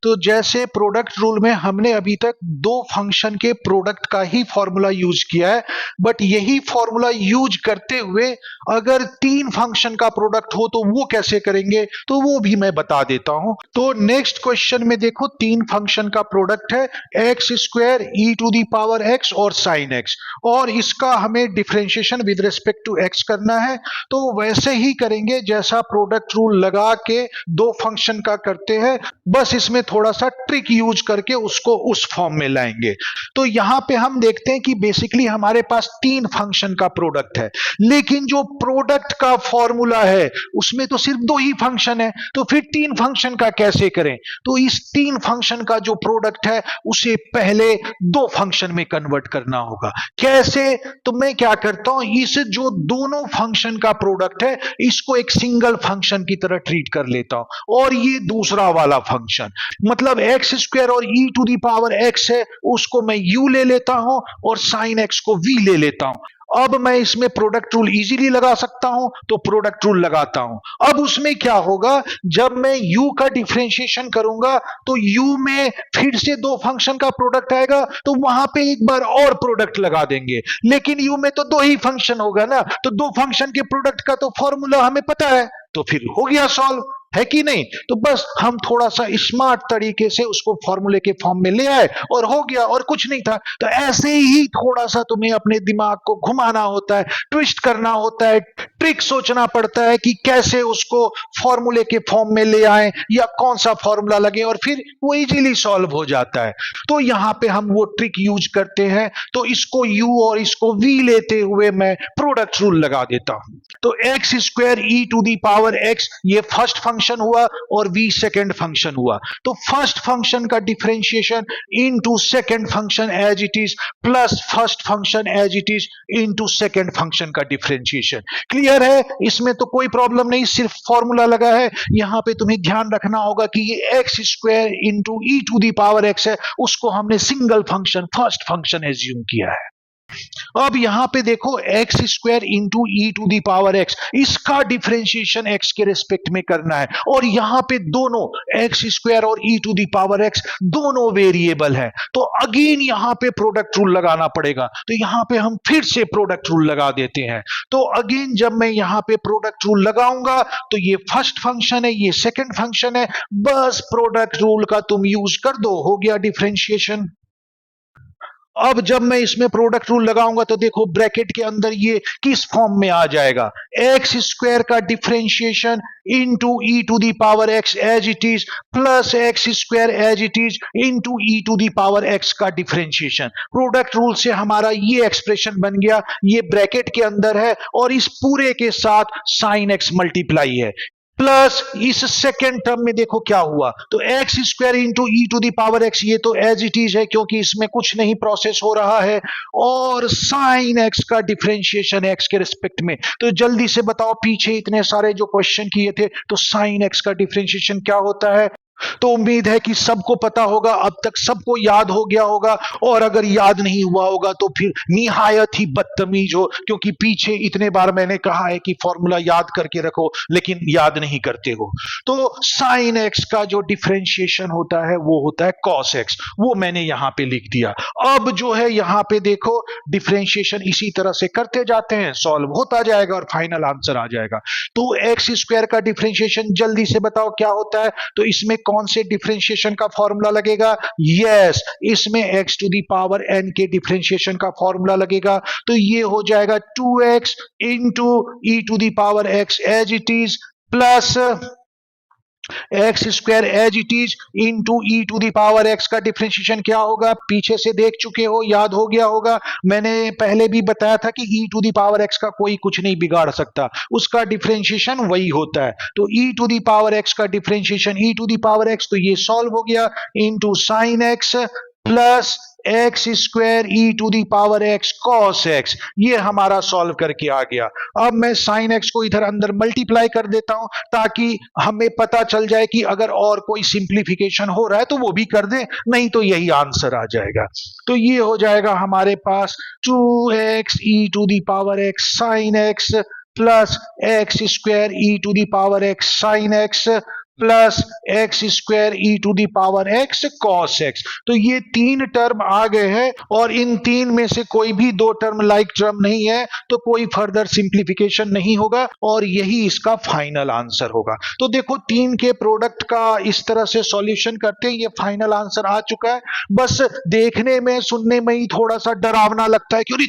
तो जैसे product rule में हमने अभी तक दो फंक्शन के प्रोडक्ट का ही फॉर्मूला यूज किया है, बट यही फॉर्मूला यूज करते हुए अगर तीन फंक्शन का प्रोडक्ट हो तो वो कैसे करेंगे, तो वो भी मैं बता देता हूं। तो नेक्स्ट क्वेश्चन में देखो, तीन फंक्शन का प्रोडक्ट है x square e to the power x और साइन एक्स, और इसका हमें differentiation with respect to x करना है। तो वैसे ही करेंगे जैसा प्रोडक्ट रूल लगा के दो फंक्शन का करते हैं, बस इसमें थोड़ा सा ट्रिक यूज करके उसको उस फॉर्म में लाएंगे। तो यहां पे हम देखते हैं कि बेसिकली हमारे पास तीन फंक्शन का प्रोडक्ट है, लेकिन जो प्रोडक्ट का फॉर्मूला है उसमें तो सिर्फ दो ही फंक्शन है, तो फिर तीन फंक्शन का कैसे करें। तो इस तीन फंक्शन का जो प्रोडक्ट है उसे पहले दो फंक्शन में कन्वर्ट करना होगा। कैसे? तो मैं क्या करता हूं, इस जो दोनों फंक्शन का प्रोडक्ट है इसको एक सिंगल फंक्शन की तरह ट्रीट कर लेता हूं, और ये दूसरा वाला फंक्शन मतलब एक्स स्क्वायर और ई टू दी पावर एक्स है, उसको मैं यू ले लेता हूं और साइन एक्स को वी ले लेता हूं। अब मैं इसमें प्रोडक्ट रूल इजीली लगा सकता हूं, तो प्रोडक्ट रूल लगाता हूं। अब उसमें क्या होगा, जब मैं u का डिफरेंशिएशन करूंगा तो u में फिर से दो फंक्शन का प्रोडक्ट आएगा, तो वहां पे एक बार और प्रोडक्ट लगा देंगे। लेकिन u में तो दो ही फंक्शन होगा ना, तो दो फंक्शन के प्रोडक्ट का तो फॉर्मूला हमें पता है, तो फिर हो गया सॉल्व, है कि नहीं। तो बस हम थोड़ा सा स्मार्ट तरीके से उसको फॉर्मूले के फॉर्म में ले आए और हो गया, और कुछ नहीं था। तो ऐसे ही थोड़ा सा तुम्हें अपने दिमाग को घुमाना होता है, ट्विस्ट करना होता है, ट्रिक सोचना पड़ता है कि कैसे उसको फॉर्मूले के फॉर्म में ले आए या कौन सा फॉर्मूला लगे, और फिर वो इजीली सॉल्व हो जाता है। तो यहां पे हम वो ट्रिक यूज करते हैं। तो इसको u और इसको v लेते हुए मैं प्रोडक्ट रूल लगा देता हूं। तो x square e to the power x ये फर्स्ट फंक्शन हुआ और v सेकेंड फंक्शन हुआ। तो फर्स्ट फंक्शन का differentiation into second function as it is plus first function as it is into second function का डिफरेंशिएशन। क्लियर है? इसमें तो कोई प्रॉब्लम नहीं, सिर्फ फॉर्मूला लगा है। यहां पे तुम्हें ध्यान रखना होगा कि ये x square into e to the power x है, उसको हमने single function first function assume किया है। अब यहां पे देखो x square into e to the power x, इसका डिफरेंशिएशन एक्स के रिस्पेक्ट में करना है, और यहां पे दोनों एक्स स्क्वायर और ई टू दी पावर एक्स दोनों वेरिएबल है, तो अगेन यहां पे प्रोडक्ट रूल लगाना पड़ेगा। तो यहां पे हम फिर से प्रोडक्ट रूल लगा देते हैं। तो अगेन जब मैं यहां पे प्रोडक्ट रूल लगाऊंगा तो ये फर्स्ट फंक्शन है, ये सेकंड फंक्शन है, बस प्रोडक्ट रूल का तुम यूज कर दो, हो गया डिफरेंशिएशन। अब जब मैं इसमें प्रोडक्ट रूल लगाऊंगा तो देखो ब्रैकेट के अंदर ये किस फॉर्म में आ जाएगा, एक्स स्क्वायर का differentiation into e to the power x as it is plus x square as it is into e to the power x का डिफरेंशिएशन। प्रोडक्ट रूल से हमारा ये एक्सप्रेशन बन गया, ये ब्रैकेट के अंदर है और इस पूरे के साथ साइन एक्स मल्टीप्लाई है, प्लस इस सेकेंड टर्म में देखो क्या हुआ, तो x square into e to the power x ये तो एज इट इज है क्योंकि इसमें कुछ नहीं प्रोसेस हो रहा है, और साइन एक्स का डिफरेंशिएशन एक्स के रिस्पेक्ट में। तो जल्दी से बताओ, पीछे इतने सारे जो क्वेश्चन किए थे तो साइन एक्स का डिफरेंशिएशन क्या होता है। तो उम्मीद है कि सबको पता होगा, अब तक सबको याद हो गया होगा, और अगर याद नहीं हुआ होगा तो फिर निहायत ही बदतमीज हो, क्योंकि पीछे इतने बार मैंने कहा है कि फॉर्मूला याद करके रखो लेकिन याद नहीं करते हो। तो साइन एक्स का जो डिफरेंशिएशन होता है वो होता है कॉस एक्स, वो मैंने यहां पे लिख दिया। अब जो है यहां पे देखो डिफरेंशिएशन इसी तरह से करते जाते हैं, सॉल्व होता जाएगा और फाइनल आंसर आ जाएगा। तो एक्स स्क्वायर का डिफरेंशिएशन जल्दी से बताओ क्या होता है। तो इसमें कौन से डिफरेंशिएशन का फॉर्मूला लगेगा? यस, इसमें x to the power n के डिफरेंशिएशन का फॉर्मूला लगेगा। तो ये हो जाएगा 2x into e to the power x as it is plus x square as it is into e to the power x का डिफरेंशिएशन क्या होगा, पीछे से देख चुके हो, याद हो गया होगा। मैंने पहले भी बताया था कि ई टू दी पावर एक्स का कोई कुछ नहीं बिगाड़ सकता, उसका डिफरेंशिएशन वही होता है। तो e to the power x का differentiation e to the power x, तो ये सॉल्व हो गया into sine x plus x square e to the power x cos x, ये हमारा सॉल्व करके आ गया। अब मैं साइन एक्स को इधर अंदर मल्टीप्लाई कर देता हूं ताकि हमें पता चल जाए कि अगर और कोई सिंप्लीफिकेशन हो रहा है तो वो भी कर दे, नहीं तो यही आंसर आ जाएगा। तो ये हो जाएगा हमारे पास 2x e to the power x sine x plus x square e to the power x sine x plus x square e to the power x cos x. तो ये तीन टर्म आ गए हैं और इन तीन में से कोई भी दो टर्म लाइक टर्म नहीं है तो कोई फर्दर सिंप्लीफिकेशन नहीं होगा और यही इसका फाइनल आंसर होगा। तो देखो तीन के प्रोडक्ट का इस तरह से सॉल्यूशन करते हैं, ये फाइनल आंसर आ चुका है। बस देखने में सुनने में ही थोड़ा सा डरावना लगता है कि अरे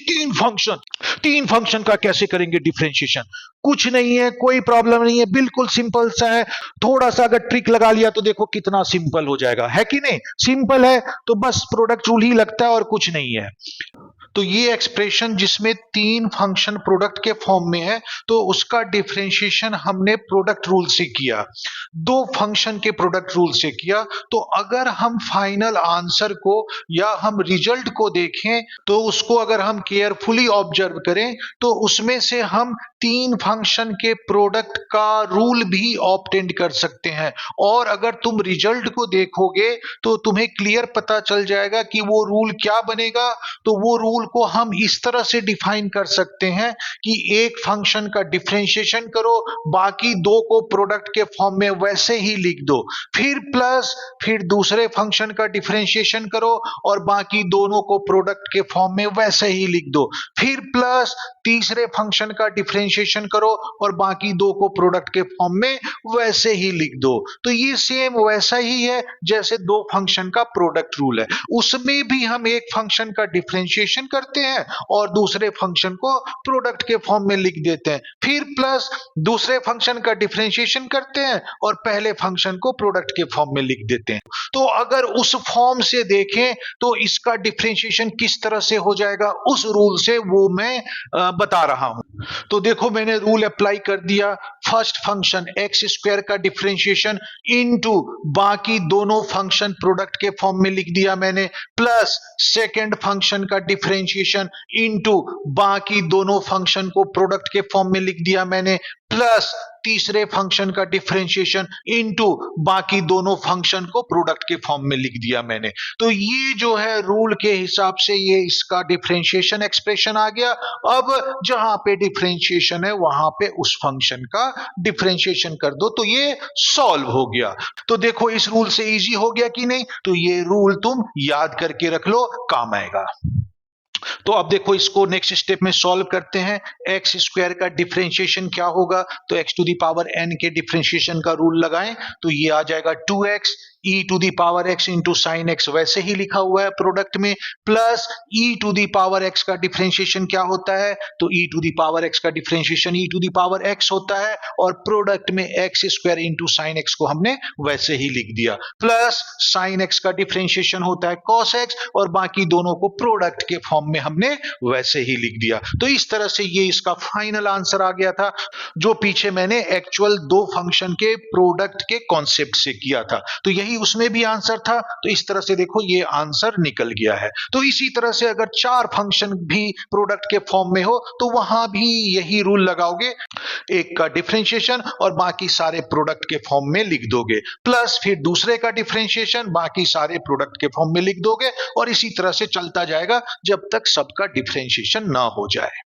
तीन फंक्शन का कैसे करेंगे डिफरेंशिएशन। कुछ नहीं है, कोई प्रॉब्लम नहीं है, बिल्कुल सिंपल सा है। थोड़ा सा अगर ट्रिक लगा लिया तो देखो कितना सिंपल हो जाएगा, है कि नहीं? सिंपल है तो बस प्रोडक्ट रूल ही लगता है और कुछ नहीं है। तो ये एक्सप्रेशन जिसमें तीन फंक्शन प्रोडक्ट के फॉर्म में है तो उसका डिफरेंशिएशन हमने प्रोडक्ट रूल से किया, दो फंक्शन के प्रोडक्ट रूल से किया। तो अगर हम फाइनल आंसर को या हम रिजल्ट को देखें तो उसको अगर हम केयरफुली ऑब्जर्व करें तो उसमें से हम तीन फंक्शन के प्रोडक्ट का रूल भी ऑब्टेन कर सकते हैं। और अगर तुम रिजल्ट को देखोगे तो तुम्हें क्लियर पता चल जाएगा कि वो रूल क्या बनेगा। तो वो रूल को हम इस तरह से डिफाइन कर सकते हैं कि एक फंक्शन का डिफरेंशिएशन करो, बाकी दो को प्रोडक्ट के फॉर्म में वैसे ही लिख दो, फिर प्लस, फिर दूसरे फंक्शन का डिफरेंशिएशन करो और बाकी दोनों को प्रोडक्ट के फॉर्म में वैसे ही लिख दो, फिर प्लस तीसरे फंक्शन का डिफरेंशिएशन करो और बाकी दो को प्रोडक्ट के फॉर्म में वैसे ही लिख दो। तो ये सेम वैसा ही है जैसे दो फंक्शन का प्रोडक्ट रूल है, उसमें भी हम एक फंक्शन का डिफरेंशिएशन करते हैं और दूसरे फंक्शन को प्रोडक्ट के फॉर्म में लिख देते हैं, फिर प्लस दूसरे फंक्शन का डिफरेंशिएशन करते हैं और पहले फंक्शन को प्रोडक्ट के फॉर्म में लिख देते हैं। तो अगर उस फॉर्म से देखें तो इसका डिफरेंशिएशन किस तरह से हो जाएगा उस रूल से वो मैं बता रहा हूं। तो देखो मैंने रूल अप्लाई कर दिया, फर्स्ट फंक्शन एक्स स्क्वायर का डिफरेंशिएशन इनटू बाकी दोनों फंक्शन प्रोडक्ट के फॉर्म में लिख दिया मैंने, प्लस सेकंड फंक्शन का डिफरेंशिएशन इनटू बाकी दोनों फंक्शन को प्रोडक्ट के फॉर्म में लिख दिया मैंने, प्लस तीसरे फंक्शन का डिफरेंशिएशन इनटू बाकी दोनों फंक्शन को प्रोडक्ट के फॉर्म में लिख दिया मैंने। तो ये जो है रूल के हिसाब से ये इसका डिफरेंशिएशन एक्सप्रेशन आ गया। अब जहां पे डिफरेंशिएशन है वहां पे उस फंक्शन का डिफरेंशिएशन कर दो तो ये सॉल्व हो गया। तो देखो इस रूल से इजी हो गया कि नहीं? तो ये रूल तुम याद करके रख लो, काम आएगा। तो अब देखो इसको नेक्स्ट स्टेप में सॉल्व करते हैं। एक्स स्क्वायर का डिफरेंशिएशन क्या होगा? तो x to the power n के डिफरेंशिएशन का रूल लगाएं तो ये आ जाएगा 2x e to the power x into sine x, वैसे ही लिखा हुआ है प्रोडक्ट में, plus e to the power x का डिफरेंशिएशन क्या होता है? तो e to the power x का differentiation e to the power x होता है और प्रोडक्ट में x square into sine x को हमने वैसे ही लिख दिया, प्लस साइन एक्स का डिफरेंशिएशन होता है कॉस एक्स और बाकी दोनों को प्रोडक्ट के फॉर्म में हमने वैसे ही लिख दिया। तो इस तरह से ये इसका फाइनल आंसर आ गया था जो पीछे मैंने एक्चुअल दो फंक्शन के प्रोडक्ट के कॉन्सेप्ट से किया था। तो यही उसमें भी आंसर था। तो इस तरह से देखो ये आंसर निकल गया है। तो इसी तरह से अगर चार फंक्शन भी प्रोडक्ट के फॉर्म में हो तो वहां भी यही रूल लगाओगे, एक का डिफरेंशिएशन और बाकी सारे प्रोडक्ट के फॉर्म में लिख दोगे, प्लस फिर दूसरे का डिफरेंशिएशन बाकी सारे प्रोडक्ट के फॉर्म में लिख दोगे और इसी तरह से चलता जाएगा जब तक सबका डिफरेंशिएशन ना हो जाए।